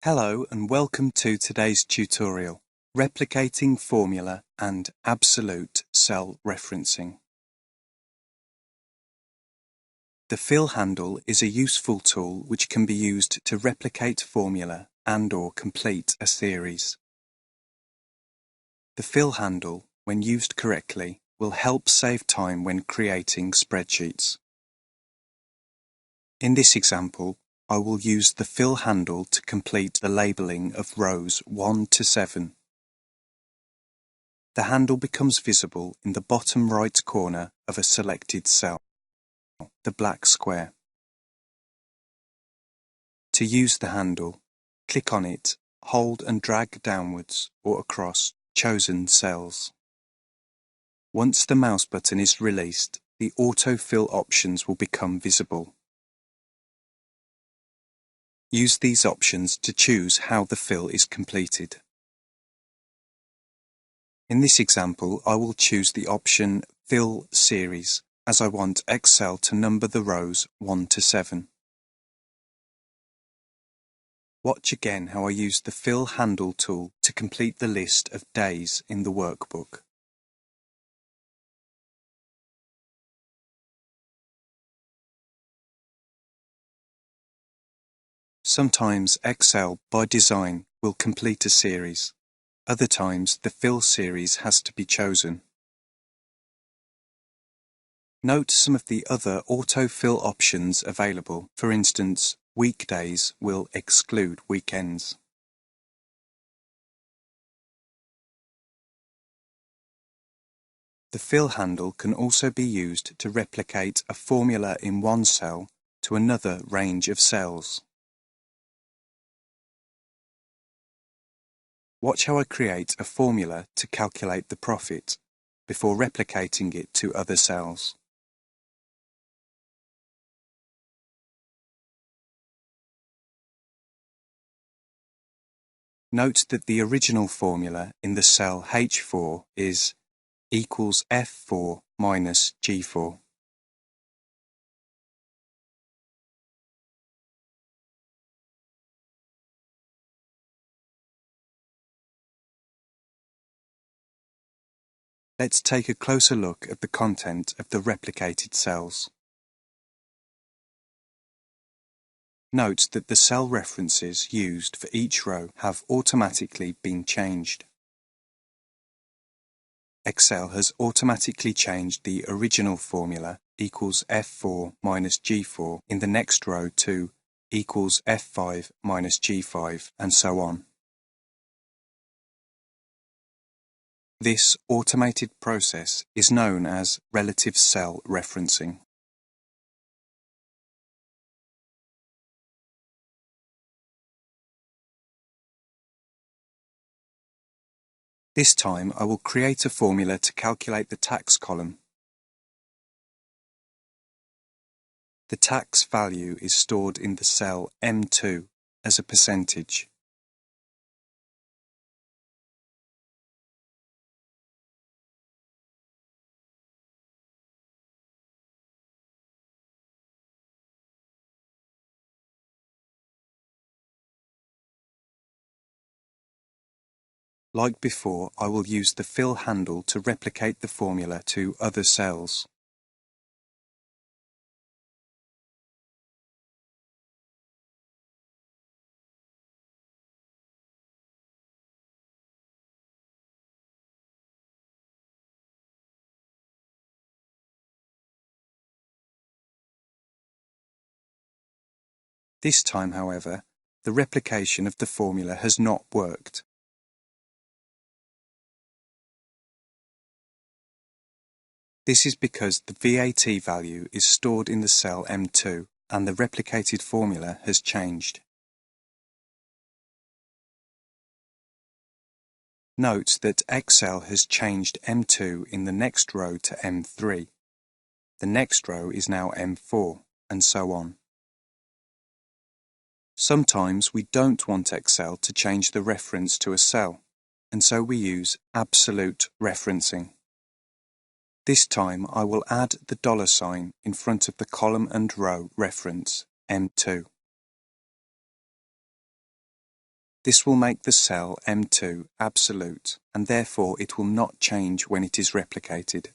Hello and welcome to today's tutorial, Replicating Formula and Absolute Cell Referencing. The fill handle is a useful tool which can be used to replicate formula and/or complete a series. The fill handle, when used correctly, will help save time when creating spreadsheets. In this example, I will use the fill handle to complete the labeling of rows 1 to 7. The handle becomes visible in the bottom right corner of a selected cell, the black square. To use the handle, click on it, hold and drag downwards or across chosen cells. Once the mouse button is released, the autofill options will become visible. Use these options to choose how the fill is completed. In this example, I will choose the option Fill Series, as I want Excel to number the rows 1 to 7. Watch again how I use the Fill Handle tool to complete the list of days in the workbook. Sometimes Excel, by design, will complete a series. Other times, the Fill series has to be chosen. Note some of the other autofill options available. For instance, weekdays will exclude weekends. The fill handle can also be used to replicate a formula in one cell to another range of cells. Watch how I create a formula to calculate the profit before replicating it to other cells. Note that the original formula in the cell H4 is equals F4 minus G4. Let's take a closer look at the content of the replicated cells. Note that the cell references used for each row have automatically been changed. Excel has automatically changed the original formula equals F4 minus G4 in the next row to equals F5 minus G5 and so on. This automated process is known as relative cell referencing. This time I will create a formula to calculate the tax column. The tax value is stored in the cell M2 as a percentage. Like before, I will use the fill handle to replicate the formula to other cells. This time, however, the replication of the formula has not worked. This is because the VAT value is stored in the cell M2 and the replicated formula has changed. Note that Excel has changed M2 in the next row to M3. The next row is now M4, and so on. Sometimes we don't want Excel to change the reference to a cell, and so we use absolute referencing. This time I will add the $sign in front of the column and row reference, M2. This will make the cell M2 absolute, and therefore it will not change when it is replicated